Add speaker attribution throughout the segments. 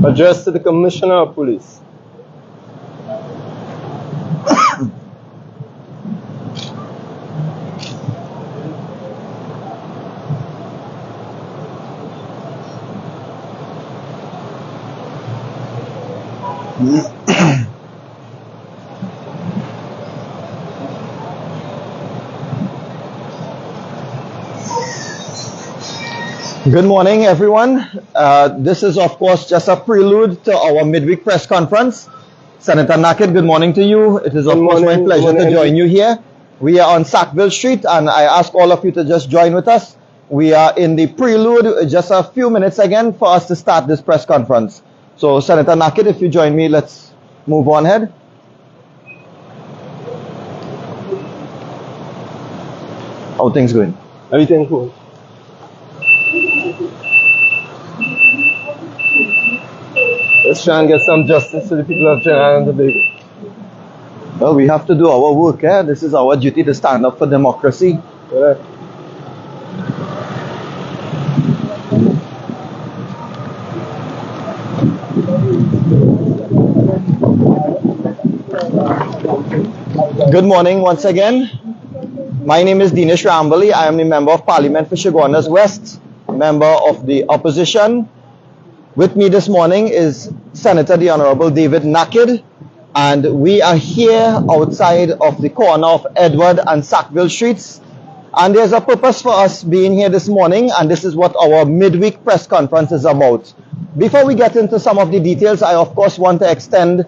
Speaker 1: Address to the Commissioner of Police.
Speaker 2: Good morning, everyone. This is, of course, just a prelude to our midweek press conference. Senator Nakhid, good morning to you. It is, of course, my pleasure to join you here. We are on Sackville Street, and I ask all of you to just join with us. We are in the prelude, just a few minutes again for us to start this press conference. So, Senator Nakhid, if you join me, let's move on ahead. How things going?
Speaker 1: Everything cool. Let's try and get some justice to the people of Trinidad and Tobago.
Speaker 2: Well, we have to do our work, eh? This is our duty to stand up for democracy.
Speaker 1: Correct.
Speaker 2: Good morning once again. My name is Dinesh Rambally. I am the Member of Parliament for Chaguanas West, member of the opposition. With me this morning is Senator the Honorable David Nakhid, and we are here outside of the corner of Edward and Sackville Streets. And there's a purpose for us being here this morning, and this is what our midweek press conference is about. Before we get into some of the details, I of course want to extend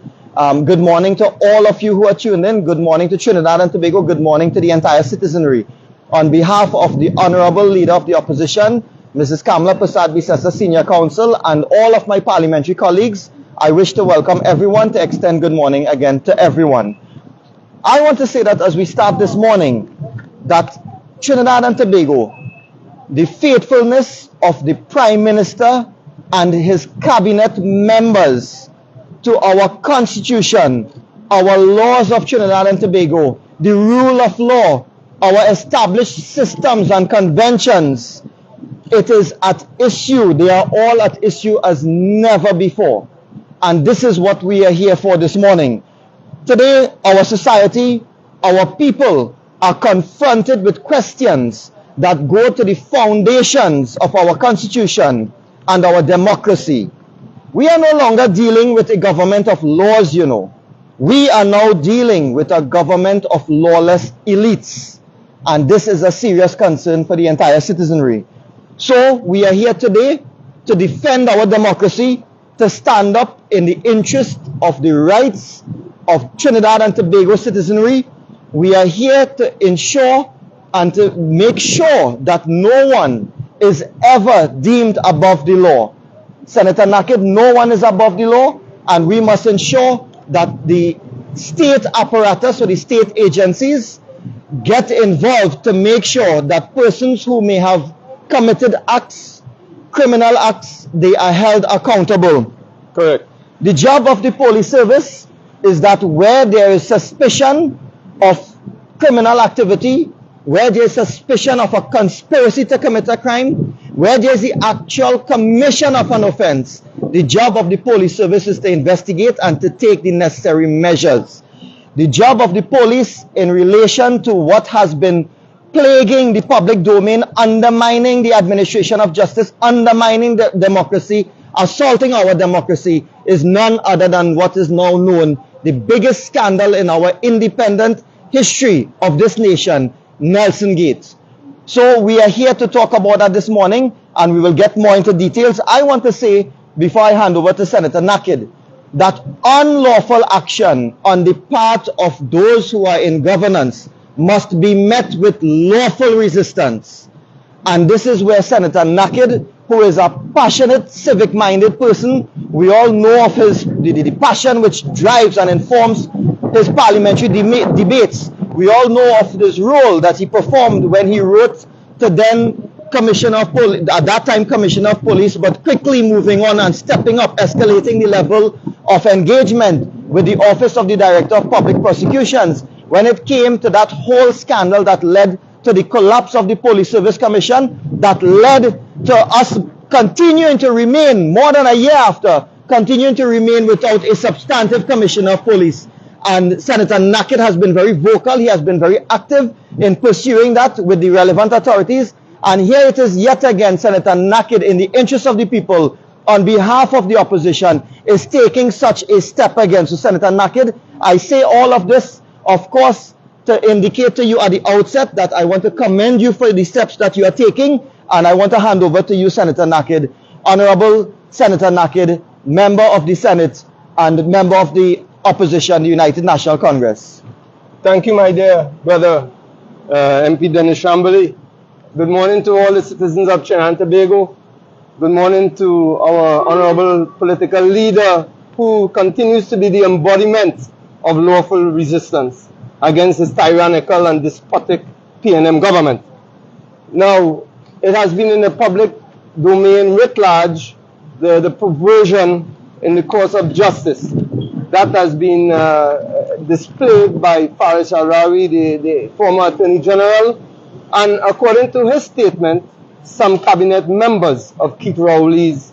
Speaker 2: good morning to all of you who are tuned in. Good morning to Trinidad and Tobago. Good morning to the entire citizenry. On behalf of the Honorable Leader of the Opposition, Mrs. Kamala Prasad Bisesa, Senior Counsel, and all of my parliamentary colleagues, I wish to welcome everyone, to extend good morning again to everyone. I want to say that as we start this morning, that Trinidad and Tobago, the faithfulness of the Prime Minister and his cabinet members to our Constitution, our laws of Trinidad and Tobago, the rule of law, our established systems and conventions, it is at issue. They are all at issue as never before. And this is what we are here for this morning. Today, our society, our people are confronted with questions that go to the foundations of our Constitution and our democracy. We are no longer dealing with a government of laws, you know. We are now dealing with a government of lawless elites. And this is a serious concern for the entire citizenry. So we are here today to defend our democracy, to stand up in the interest of the rights of Trinidad and Tobago citizenry. We are here to ensure and to make sure that no one is ever deemed above the law. Senator Nakhid, no one is above the law, and we must ensure that the state apparatus or the state agencies get involved to make sure that persons who may have committed acts, criminal acts, they are held accountable.
Speaker 1: Correct.
Speaker 2: The job of the police service is that where there is suspicion of criminal activity, where there is suspicion of a conspiracy to commit a crime, where there is the actual commission of an offense, the job of the police service is to investigate and to take the necessary measures. The job of the police in relation to what has been plaguing the public domain, undermining the administration of justice, undermining the democracy, assaulting our democracy, is none other than what is now known the biggest scandal in our independent history of this nation, Nelson Gate. So we are here to talk about that this morning, and we will get more into details. I want to say, before I hand over to Senator Nakhid, that unlawful action on the part of those who are in governance must be met with lawful resistance. And this is where Senator Nakhid, who is a passionate, civic-minded person, we all know of the passion which drives and informs his parliamentary debates. We all know of this role that he performed when he wrote to then Commissioner of Police, at that time Commissioner of Police, but quickly moving on and stepping up, escalating the level of engagement with the Office of the Director of Public Prosecutions when it came to that whole scandal that led to the collapse of the Police Service Commission, that led to us continuing to remain more than a year after continuing to remain without a substantive Commissioner of Police. And Senator Nakhid has been very vocal. He has been very active in pursuing that with the relevant authorities. And here it is yet again, Senator Nakhid, in the interest of the people, on behalf of the opposition, is taking such a step again. So Senator Nakhid, I say all of this, of course, to indicate to you at the outset that I want to commend you for the steps that you are taking. And I want to hand over to you, Senator Nakhid. Honorable Senator Nakhid, member of the Senate and member of the opposition, the United National Congress.
Speaker 1: Thank you, my dear brother, MP Dinesh Rambally. Good morning to all the citizens of Trinidad and Tobago. Good morning to our honorable political leader who continues to be the embodiment of lawful resistance against this tyrannical and despotic PNM government. Now, it has been in the public domain writ large, the perversion in the course of justice that has been displayed by Faris Al-Rawi, the former Attorney General, and according to his statement, some cabinet members of Keith Rowley's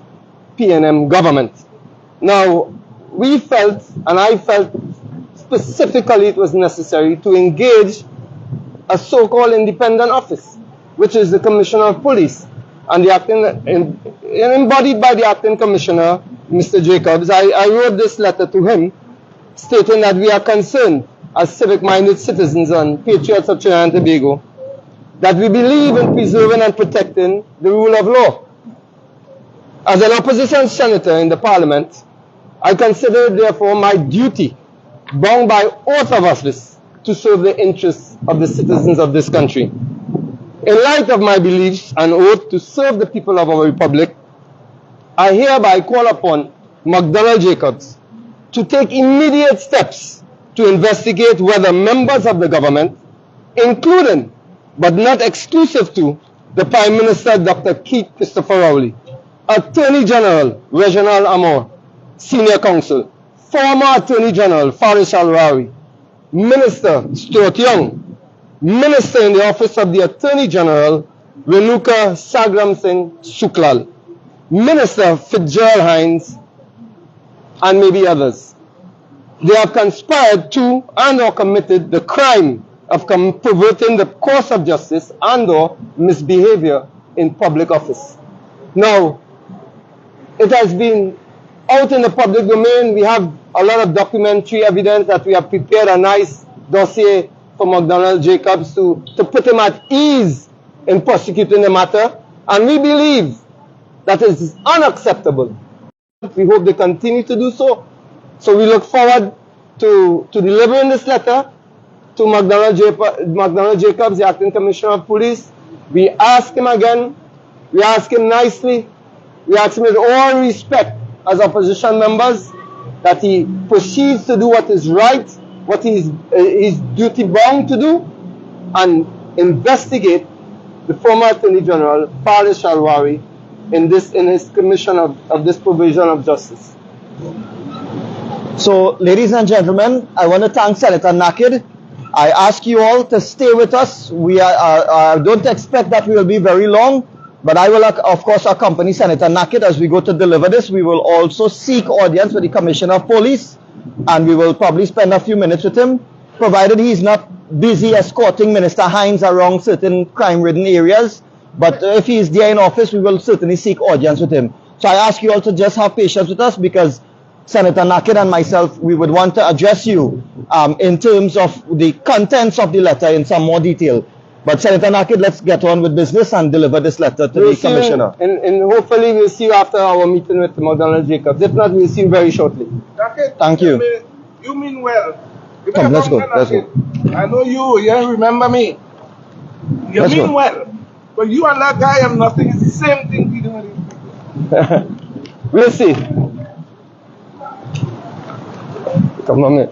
Speaker 1: PNM government. Now, we felt, and I felt specifically it was necessary to engage a so-called independent office, which is the Commissioner of Police, and the acting, embodied by the acting commissioner, Mr. Jacobs. I wrote this letter to him, stating that we are concerned as civic-minded citizens and patriots of Trinidad and Tobago, that we believe in preserving and protecting the rule of law. As an opposition senator in the parliament, I consider it therefore my duty, bound by oath of office, to serve the interests of the citizens of this country. In light of my beliefs and oath to serve the people of our republic, I hereby call upon McDonald Jacobs to take immediate steps to investigate whether members of the government, including but not exclusive to the Prime Minister Dr. Keith Christopher Rowley, Attorney General Reginald Amor, Senior Counsel, former Attorney General Faris Al-Rawi, Minister Stuart Young, Minister in the Office of the Attorney General Renuka Sagram Singh Suklal, Minister Fitzgerald Hines, and maybe others. They have conspired to and or committed the crime of perverting the course of justice and or misbehavior in public office. Now, it has been out in the public domain. We have a lot of documentary evidence that we have prepared a nice dossier for McDonald Jacobs to put him at ease in prosecuting the matter, and we believe that it is unacceptable. We hope they continue to do so. So we look forward to delivering this letter to McDonald Jacobs, the Acting Commissioner of Police. We ask him again, we ask him nicely, we ask him with all respect as opposition members that he proceeds to do what is right, what he is duty bound to do, and investigate the former Attorney General, Faris Al-Rawi, in his commission of this provision of justice.
Speaker 2: So, ladies and gentlemen, I want to thank Senator Nakhid. I ask you all to stay with us. We don't expect that we will be very long, but I will, of course, accompany Senator Nakhid as we go to deliver this. We will also seek audience with the Commissioner of Police, and we will probably spend a few minutes with him, provided he is not busy escorting Minister Hines around certain crime-ridden areas. But if he is there in office, we will certainly seek audience with him. So I ask you all to just have patience with us, because Senator Nakhid and myself, we would want to address you in terms of the contents of the letter in some more detail. But Senator Nakhid, let's get on with business and deliver this letter to the Commissioner.
Speaker 1: And hopefully we'll see you after our meeting with McDonald Jacobs. If not, we'll see you very shortly.
Speaker 3: Nakhid,
Speaker 2: Thank you.
Speaker 3: You mean well.
Speaker 2: Come, let's go. Let's go.
Speaker 3: I know you. You remember me. You
Speaker 2: Let's
Speaker 3: mean
Speaker 2: go.
Speaker 3: well. But you and that guy have nothing. It's the same thing we do with these people.
Speaker 1: We'll see. Come on, man.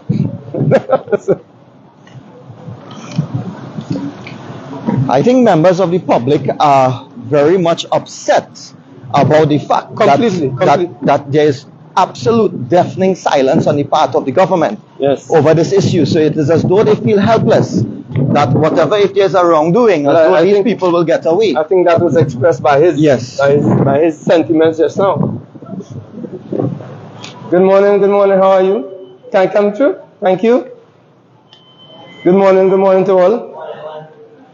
Speaker 2: I think members of the public are very much upset about the fact that there is absolute deafening silence on the part of the government over this issue. So it is as though they feel helpless, that whatever if there's a wrongdoing, these people will get away.
Speaker 1: I think that was expressed by his, by his sentiments just now. Good morning, how are you? Can I come through? Thank you. Good morning to all.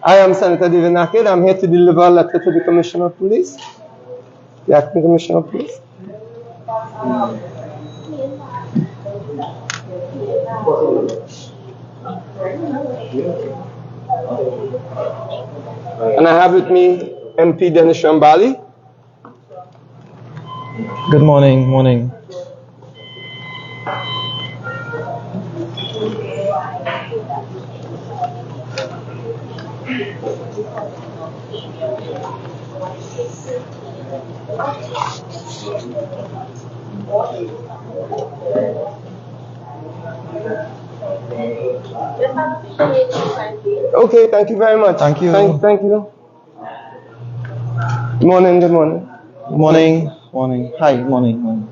Speaker 1: I am Senator David Nakhid. I'm here to deliver a letter to the Commissioner of Police, the Acting Commissioner of Police. And I have with me MP Dinesh Rambally.
Speaker 2: Good morning.
Speaker 1: Okay, thank you very much.
Speaker 2: Thank you.
Speaker 1: Thank you. Morning.
Speaker 2: Morning. Hi, morning.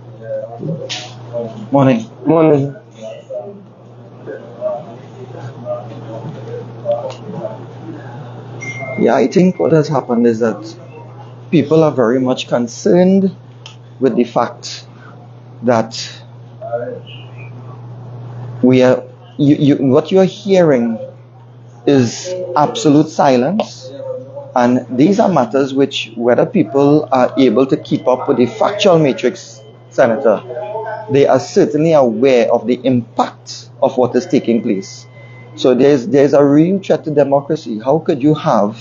Speaker 1: Morning.
Speaker 2: Yeah, I think what has happened is that people are very much concerned with the fact that what you are hearing is absolute silence, and these are matters which, whether people are able to keep up with the factual matrix, Senator, they are certainly aware of the impact of what is taking place. So there's a real threat to democracy. How could you have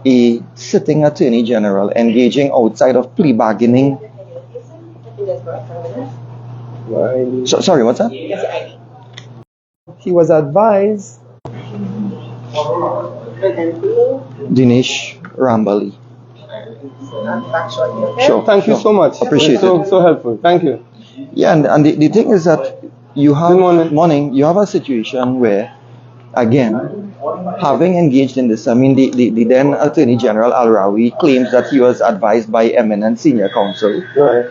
Speaker 2: a sitting attorney general engaging outside of plea bargaining? Sorry, what's that?
Speaker 1: He was advised.
Speaker 2: Dinesh Rambally.
Speaker 1: Sure. Thank you so much.
Speaker 2: Appreciate it.
Speaker 1: So helpful. Thank you.
Speaker 2: Yeah, and the thing is that you have you have a situation where, again, having engaged in this, I mean, the then Attorney General Al-Rawi claims that he was advised by eminent senior counsel.
Speaker 1: Right.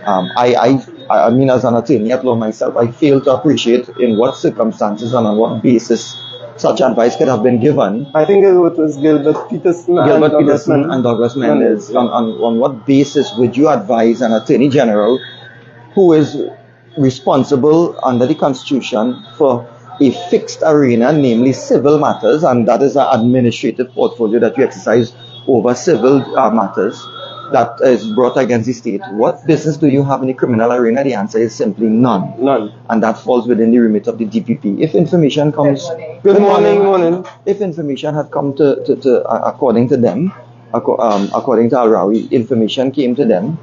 Speaker 2: I mean, as an attorney at law myself, I fail to appreciate in what circumstances and on what basis such advice could have been given.
Speaker 1: I think it was Gilbert Peterson
Speaker 2: and Douglas Mendes.
Speaker 1: Yeah.
Speaker 2: On what basis would you advise an Attorney General who is responsible under the Constitution for a fixed arena, namely civil matters, and that is an administrative portfolio that you exercise over civil matters that is brought against the state? What business do you have in the criminal arena? The answer is simply none.
Speaker 1: None.
Speaker 2: And that falls within the remit of the DPP. If information comes...
Speaker 1: Good morning.
Speaker 2: If information had come to according to them, according to Al-Rawi, information came to them,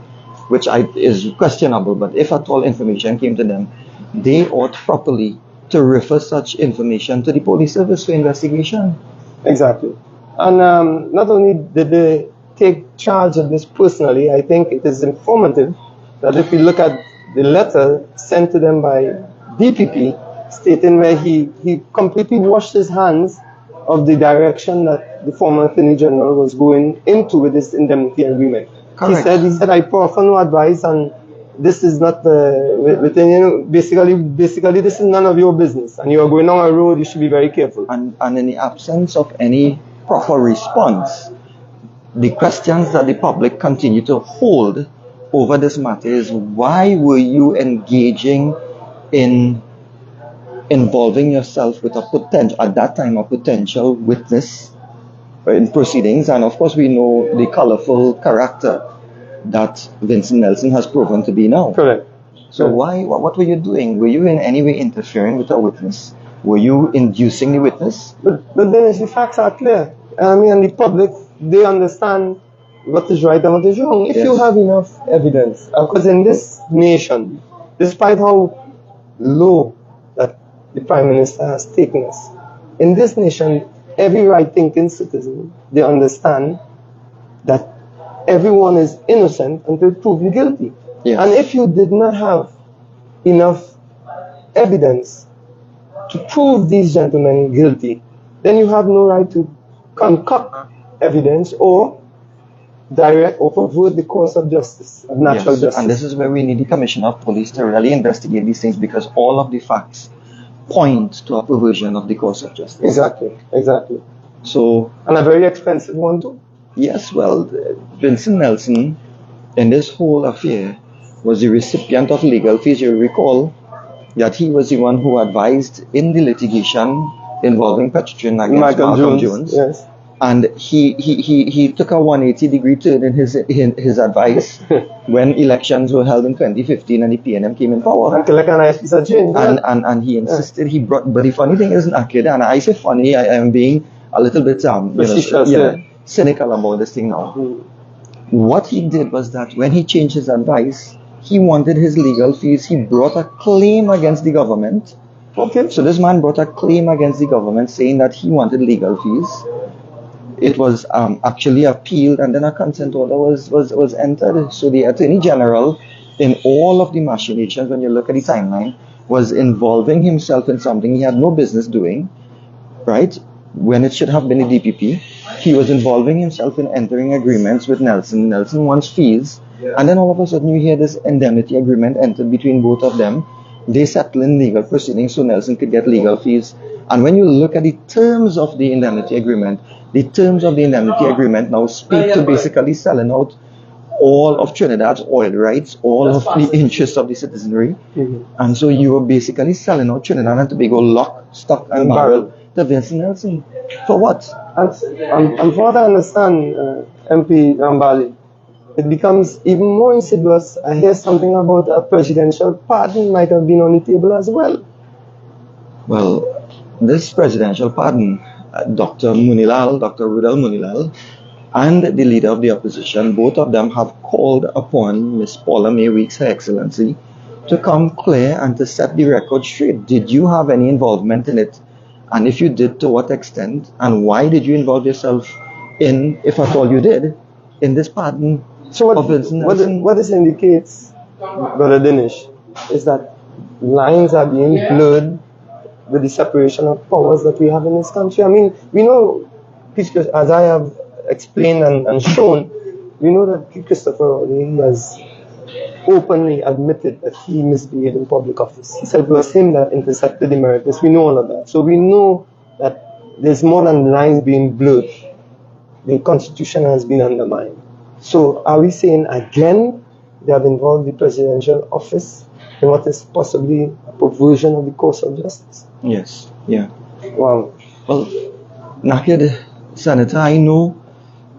Speaker 2: which is questionable, but if at all information came to them, they ought properly to refer such information to the police service for investigation.
Speaker 1: Exactly. And not only did they take charge of this personally, I think it is informative that if we look at the letter sent to them by DPP, stating where he completely washed his hands of the direction that the former Attorney General was going into with this indemnity agreement.
Speaker 2: Correct.
Speaker 1: He said, I proffer no advice, and this is not basically this is none of your business, and you are going on a road, you should be very careful.
Speaker 2: And in the absence of any proper response, the questions that the public continue to hold over this matter is, why were you engaging in involving yourself with a potential, at that time, a potential witness in proceedings? And of course we know the colorful character that Vincent Nelson has proven to be now.
Speaker 1: Correct.
Speaker 2: So what were you doing? Were you in any way interfering with a witness? Were you inducing the witness?
Speaker 1: But then the facts are clear. I mean, and the public, they understand what is right and what is wrong. If you have enough evidence, because in this nation, despite how low that the Prime Minister has taken us, in this nation, every right-thinking citizen, they understand that everyone is innocent until proven guilty.
Speaker 2: Yes.
Speaker 1: And if you did not have enough evidence to prove these gentlemen guilty, then you have no right to concoct evidence or direct or pervert the course of justice, of natural justice.
Speaker 2: And this is where we need the Commissioner of Police to really investigate these things, because all of the facts point to a perversion of the course of justice.
Speaker 1: Exactly.
Speaker 2: So,
Speaker 1: and a very expensive one too.
Speaker 2: Yes, well, Vincent Nelson, in this whole affair, was the recipient of legal fees. You'll recall that he was the one who advised in the litigation involving Petrotrin against Malcolm Jones.
Speaker 1: Yes.
Speaker 2: And he took a 180-degree turn in his advice when elections were held in 2015 and the PNM came in power. And he insisted he brought. But the funny thing is, Nakhid, and I say funny, I am being a little bit cynical about this thing now. What he did was that when he changed his advice, he wanted his legal fees. He brought a claim against the government.
Speaker 1: Okay.
Speaker 2: So this man brought a claim against the government saying that he wanted legal fees. It was actually appealed, and then a consent order was entered. So the Attorney General, in all of the machinations, when you look at the timeline, was involving himself in something he had no business doing, right? When it should have been a DPP, he was involving himself in entering agreements with Nelson. Nelson wants fees, and then all of a sudden you hear this indemnity agreement entered between both of them. They settle in legal proceedings so Nelson could get legal fees. And when you look at the terms of the indemnity agreement, now speak to basically selling out all of Trinidad's oil rights, all of the interests of the citizenry. And so you were basically selling out Trinidad and Tobago lock, stock and barrel to Vincent Nelson. For what?
Speaker 1: And for what I understand, MP Rambally, it becomes even more insidious. I hear something about a presidential pardon might have been on the table as well.
Speaker 2: Well, this presidential pardon, Dr. Rudal Munilal, and the leader of the opposition, both of them have called upon Miss Paula May Weeks, Her Excellency, to come clear and to set the record straight. Did you have any involvement in it? And if you did, to what extent? And why did you involve yourself in, if at all you did, in this pardon?
Speaker 1: So what this indicates, Brother Dinesh, is that lines are being blurred with the separation of powers that we have in this country. I mean, we know, as I have explained and shown, we know that P. Christopher Rowley has openly admitted that he misbehaved in public office. He said it was him that intercepted the emeritus. We know all of that. So we know that there's more than lines being blurred. The Constitution has been undermined. So are we saying again they have involved the presidential office in what is possibly a perversion of the course of justice?
Speaker 2: Yes, yeah.
Speaker 1: Wow.
Speaker 2: Well, Nakhid, Senator, I know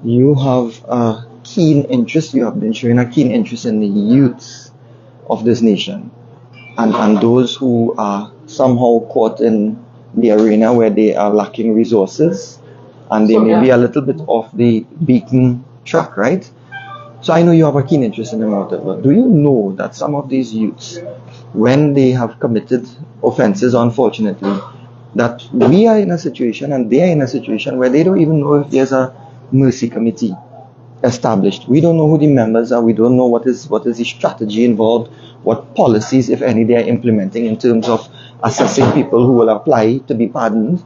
Speaker 2: you have a keen interest, you have been showing a keen interest in the youths of this nation and those who are somehow caught in the arena where they are lacking resources and they may be a little bit off the beaten track, right? So I know you have a keen interest in them, whatever. Do you know that some of these youths, when they have committed offenses, unfortunately, that we are in a situation and they are in a situation where they don't even know if there's a mercy committee established. We don't know who the members are. We don't know what is the strategy involved, what policies, if any, they are implementing in terms of assessing people who will apply to be pardoned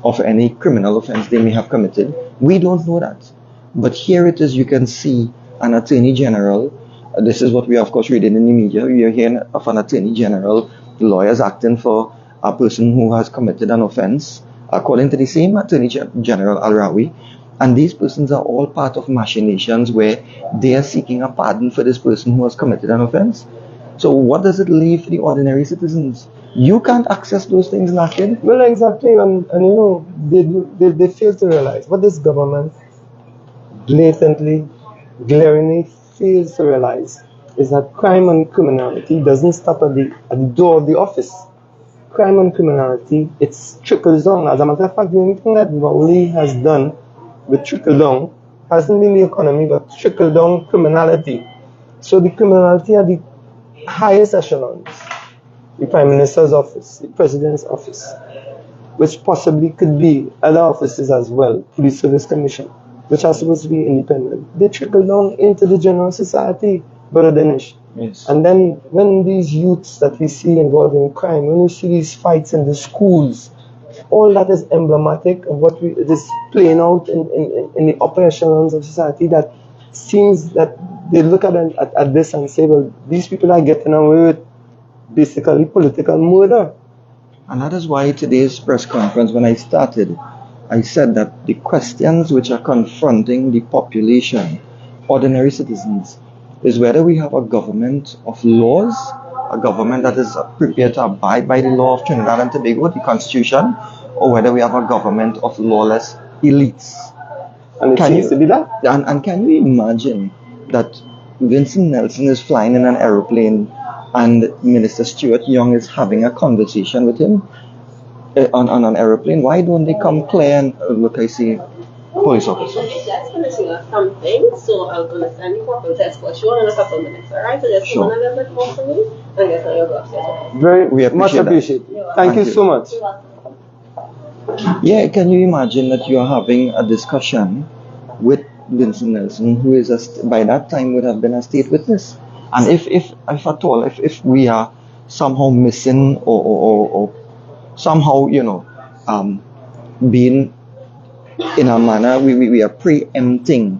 Speaker 2: of any criminal offense they may have committed. We don't know that. But here it is, you can see an Attorney General. This is what we are, of course, reading in the media. We are hearing of an Attorney General, lawyers acting for a person who has committed an offense, according to the same Attorney General Al-Rawi. And these persons are all part of machinations where they are seeking a pardon for this person who has committed an offense. So what does it leave for the ordinary citizens? You can't access those things, Nakhid.
Speaker 1: Well, exactly. And you know, they fail to realize what this government blatantly, glaringly fails to realize is that crime and criminality doesn't stop at the door of the office. Crime and criminality, it trickles down. As a matter of fact, the only thing that Rowley has done with trickle down hasn't been the economy, but trickle down criminality. So the criminality at the highest echelons, the Prime Minister's office, the President's office, which possibly could be other offices as well, Police Service Commission, which are supposed to be independent. They trickle down into the general society, Brother Dinesh.
Speaker 2: Yes.
Speaker 1: And then when these youths that we see involved in crime, when we see these fights in the schools, all that is emblematic of what is playing out in the upper echelons of society, that seems that they look at this and say, well, these people are getting away with basically political murder.
Speaker 2: And that is why today's press conference, when I started, I said that the questions which are confronting the population, ordinary citizens, is whether we have a government of laws, a government that is prepared to abide by the law of Trinidad and Tobago, the Constitution, or whether we have a government of lawless elites.
Speaker 1: And it seems to be that.
Speaker 2: And can you imagine that Vincent Nelson is flying in an aeroplane and Minister Stuart Young is having a conversation with him on an aeroplane? Why don't they come clear and look, I see police officer.
Speaker 4: Just finishing up something, so I'm going to send you a test for sure in a couple of minutes, alright? So just
Speaker 2: Sure.
Speaker 4: come a little bit more for me and get on your gloves.
Speaker 1: Very much
Speaker 2: appreciate that.
Speaker 1: appreciated. Thank you so much.
Speaker 2: Yeah, can you imagine that you are having a discussion with Vincent Nelson, who is by that time would have been a state witness? And if at all, if we are somehow missing or somehow, being in a manner, we are preempting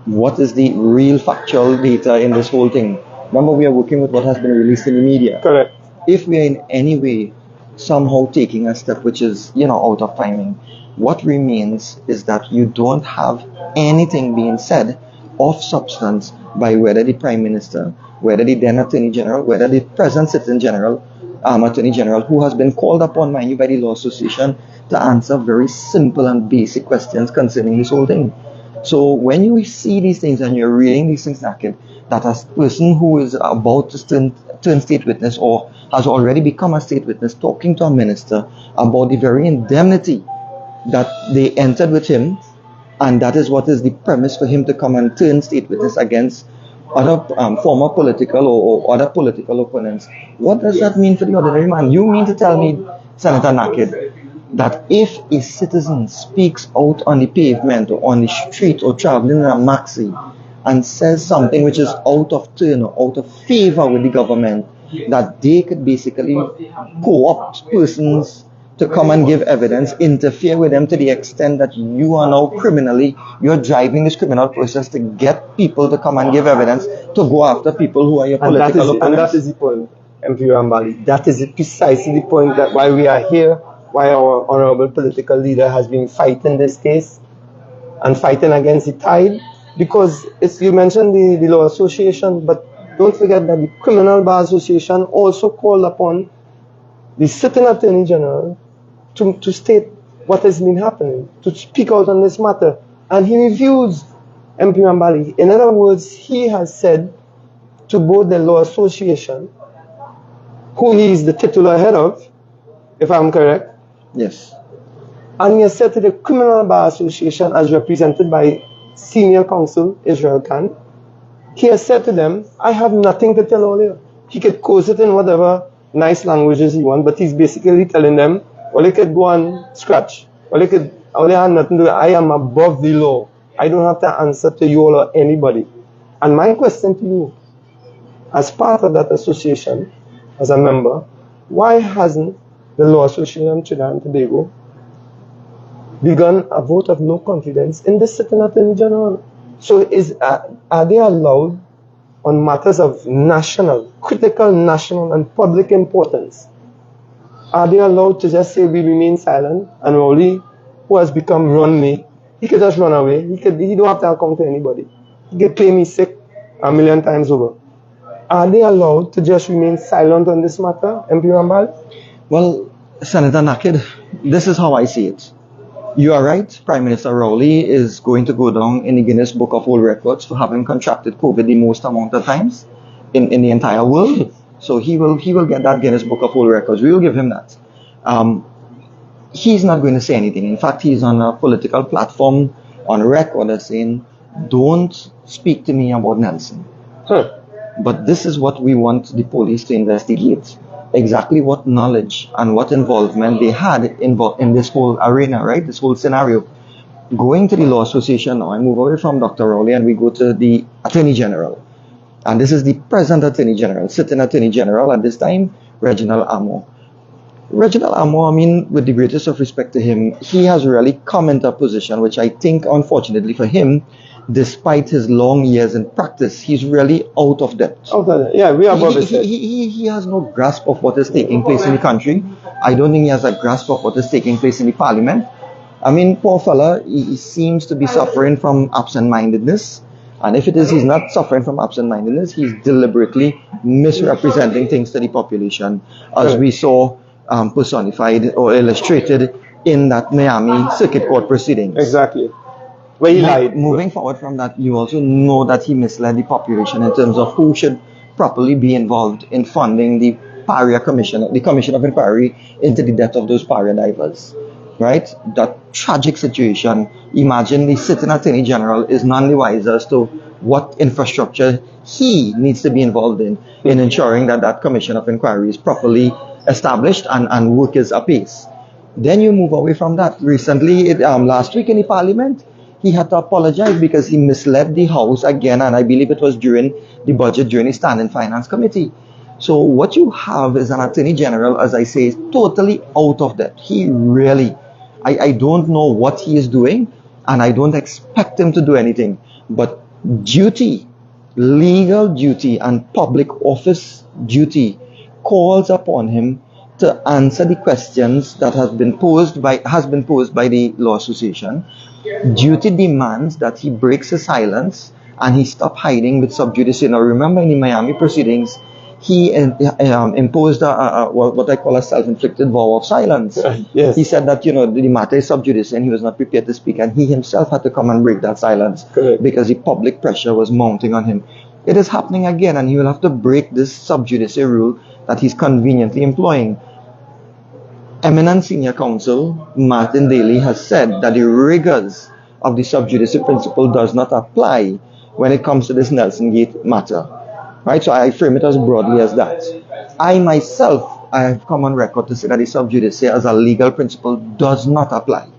Speaker 2: what is the real factual data in this whole thing. Remember, we are working with what has been released in the media.
Speaker 1: Correct.
Speaker 2: If we are in any way somehow taking a step which is, out of timing, what remains is that you don't have anything being said of substance by whether the Prime Minister, whether the then Attorney General, whether the present Attorney General, who has been called upon, mind you, by the Law Association to answer very simple and basic questions concerning this whole thing. So when you see these things and you're reading these things, Nakhid, that a person who is about to turn state witness or has already become a state witness talking to a minister about the very indemnity that they entered with him, and that is what is the premise for him to come and turn state witness against other former political or other political opponents. What does that mean for the ordinary man? You mean to tell me, Senator Nakhid, that if a citizen speaks out on the pavement or on the street or traveling in a maxi and says something which is out of turn or out of favor with the government, that they could basically co-opt persons to come and give evidence, interfere with them to the extent that you are now you're driving this criminal process to get people to come and give evidence to go after people who are your political opponents.
Speaker 1: And that is the point, MP Rambally. That is precisely the point that why we are here, why our honorable political leader has been fighting this case and fighting against the tide. Because you mentioned the Law Association, but don't forget that the Criminal Bar Association also called upon the sitting Attorney General to state what has been happening, to speak out on this matter. And he refused, MP Rambally. In other words, he has said to both the Law Association, who he is the titular head of, if I'm correct.
Speaker 2: Yes.
Speaker 1: And he has said to the Criminal Bar Association, as represented by Senior Counsel Israel Khan, he has said to them, I have nothing to tell all you. He could cause it in whatever nice languages he wants, but he's basically telling them, well, they could go and scratch. Well, they have nothing to do. I am above the law. I don't have to answer to you all or anybody. And my question to you, as part of that association, as a member, why hasn't the Law Association of Trinidad and Tobago begun a vote of no confidence in this sitting Attorney General? So are they allowed on matters of critical national and public importance? Are they allowed to just say we remain silent and Rowley, who has become run me, he could just run away. He don't have to account to anybody. He could play me sick a million times over. Are they allowed to just remain silent on this matter, MP Rambal?
Speaker 2: Well, Senator Nakhid, this is how I see it. You are right. Prime Minister Rowley is going to go down in the Guinness Book of World Records for having contracted COVID the most amount of times in the entire world. So he will get that Guinness Book of World Records. We will give him that. He's not going to say anything. In fact, he's on a political platform on record as saying, don't speak to me about Nelson. But this is what we want the police to investigate. Exactly what knowledge and what involvement they had in this whole arena, right? This whole scenario. Going to the Law Association now, I move away from Dr. Rowley and we go to the Attorney General. And this is the present Attorney General, sitting Attorney General at this time, Reginald Amo. Reginald Amo, I mean, with the greatest of respect to him, he has really come into a position which I think, unfortunately for him, despite his long years in practice, he's really out of depth.
Speaker 1: Yeah, we are above it.
Speaker 2: He has no grasp of what is taking place in the country. I don't think he has a grasp of what is taking place in the parliament. I mean, poor fella, he seems to be suffering from absent-mindedness. And if it is, he's not suffering from absent-mindedness, he's deliberately misrepresenting things to the population, as we saw personified or illustrated in that Miami Circuit Court proceedings.
Speaker 1: Exactly. Where he lied.
Speaker 2: Moving forward from that, you also know that he misled the population in terms of who should properly be involved in funding the Paria Commission, the Commission of Inquiry into the death of those Paria divers. Right? That tragic situation. Imagine the sitting Attorney General is none the wiser as to what infrastructure he needs to be involved in ensuring that that Commission of Inquiry is properly established and work is apace. Then you move away from that. Recently, last week in the Parliament, he had to apologize because he misled the House again, and I believe it was during the budget, during the Standing Finance Committee. So what you have is an Attorney General, as I say, is totally out of depth. He really, I don't know what he is doing, and I don't expect him to do anything. But duty, legal duty, and public office duty calls upon him to answer the questions that has been posed by the Law Association. Duty demands that he breaks his silence and he stop hiding with sub judice. Now remember, in the Miami proceedings, he imposed what I call a self-inflicted vow of silence.
Speaker 1: Yes.
Speaker 2: He said that, the matter is sub judice and he was not prepared to speak, and he himself had to come and break that silence.
Speaker 1: Correct.
Speaker 2: Because the public pressure was mounting on him. It is happening again, and he will have to break this sub judice rule that he's conveniently employing. Eminent Senior Counsel Martin Daly has said that the rigors of the sub judice principle does not apply when it comes to this Nelson Gate matter. Right, so I frame it as broadly as that. I myself, I have come on record to say that the sub judice as a legal principle does not apply.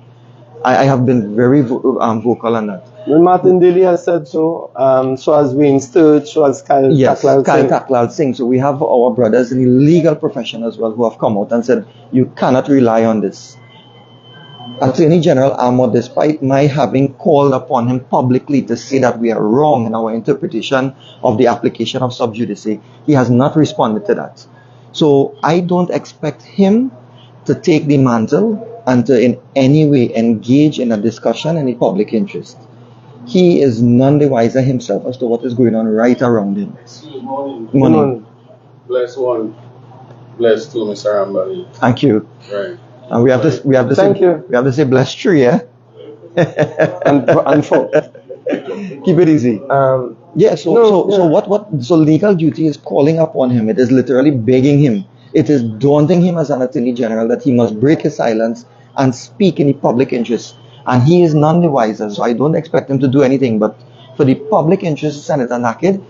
Speaker 2: I have been very vocal on that.
Speaker 1: When Martin Daly has said so, so has Wayne Sturge, so has Kyle
Speaker 2: Taklal Singh. So we have our brothers in the legal profession as well who have come out and said, you cannot rely on this. Attorney General Ahmad, despite my having called upon him publicly to say that we are wrong in our interpretation of the application of sub judice, he has not responded to that. So I don't expect him to take the mantle and to in any way engage in a discussion in the public interest. He is none the wiser himself as to what is going on right around him. Morning.
Speaker 3: Bless one. Bless two, Mr. Rambally.
Speaker 2: Thank you.
Speaker 3: Right.
Speaker 2: And we have to
Speaker 1: Thank
Speaker 2: say,
Speaker 1: you.
Speaker 2: we have to say bless three, yeah?
Speaker 1: and four.
Speaker 2: Keep it easy. So legal duty is calling upon him. It is literally begging him. It is daunting him as an Attorney General that he must break his silence and speak in the public interest. And he is none the wiser, so I don't expect him to do anything. But for the public interest, Senator Nakhid,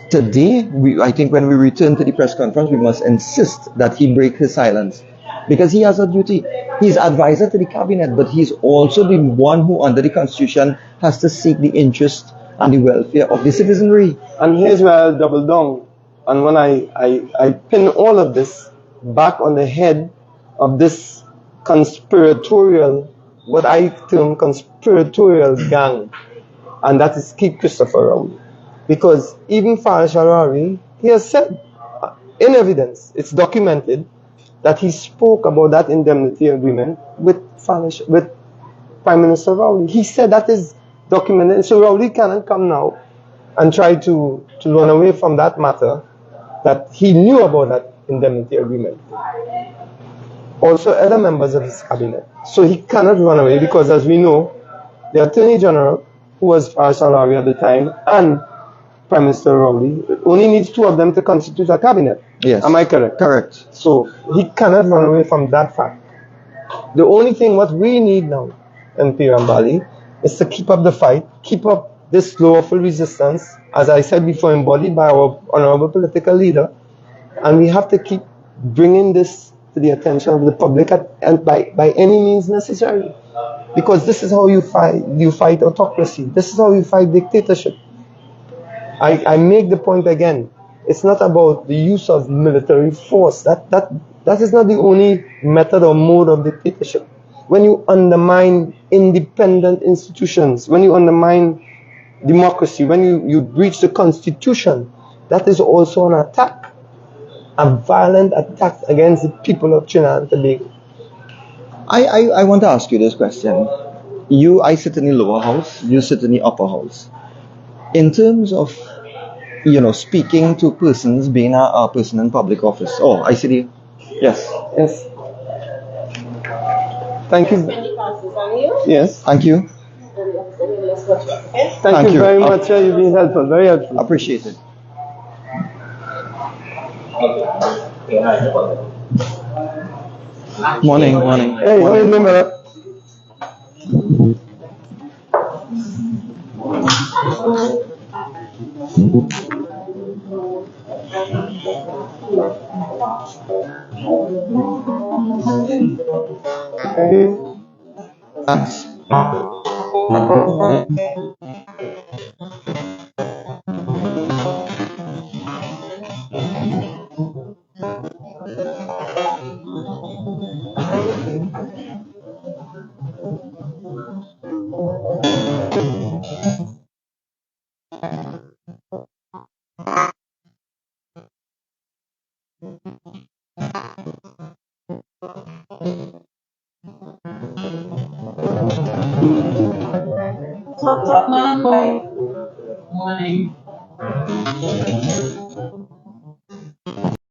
Speaker 2: today, I think when we return to the press conference, we must insist that he break his silence. Because he has a duty. He's advisor to the cabinet, but he's also the one who, under the Constitution, has to seek the interest and the welfare of the citizenry.
Speaker 1: And here's where I'll double down. And when I pin all of this back on the head of this conspiratorial, what I term conspiratorial gang, and that is Keep Christopher Rowley. Because even Farish Al-Rawi, he has said, in evidence, it's documented, that he spoke about that indemnity agreement with Prime Minister Rowley. He said that is documented. So Rowley cannot come now and try to run away from that matter, that he knew about that indemnity agreement. Also other members of his cabinet. So he cannot run away because, as we know, the Attorney General, who was Farish Al-Rawi at the time, and Prime Minister Rowley, only needs two of them to constitute a cabinet.
Speaker 2: Yes.
Speaker 1: Am I correct?
Speaker 2: Correct.
Speaker 1: So he cannot run away from that fact. The only thing what we need now in Rambally is to keep up the fight, keep up this lawful resistance, as I said before, embodied by our honorable political leader, and we have to keep bringing this to the attention of the public and by any means necessary. Because this is how you fight autocracy. This is how you fight dictatorship. I make the point again. It's not about the use of military force. That is not the only method or mode of dictatorship. When you undermine independent institutions, when you undermine democracy, when you breach the Constitution, that is also an attack, a violent attack against the people of Trinidad and Tobago.
Speaker 2: I want to ask you this question. I sit in the lower house, you sit in the upper house. in terms of speaking to persons, being a person in public office. Oh, I see the. Yes.
Speaker 1: Yes. Thank you.
Speaker 4: Spend the passes on you.
Speaker 1: Yes.
Speaker 2: Thank you.
Speaker 4: And the officer will escort you, okay?
Speaker 1: Thank you very much, sir. You've been helpful. Very helpful.
Speaker 2: Appreciate it. Morning, morning.
Speaker 1: Hey, how are you doing, brother?
Speaker 5: Top man, boy. Morning.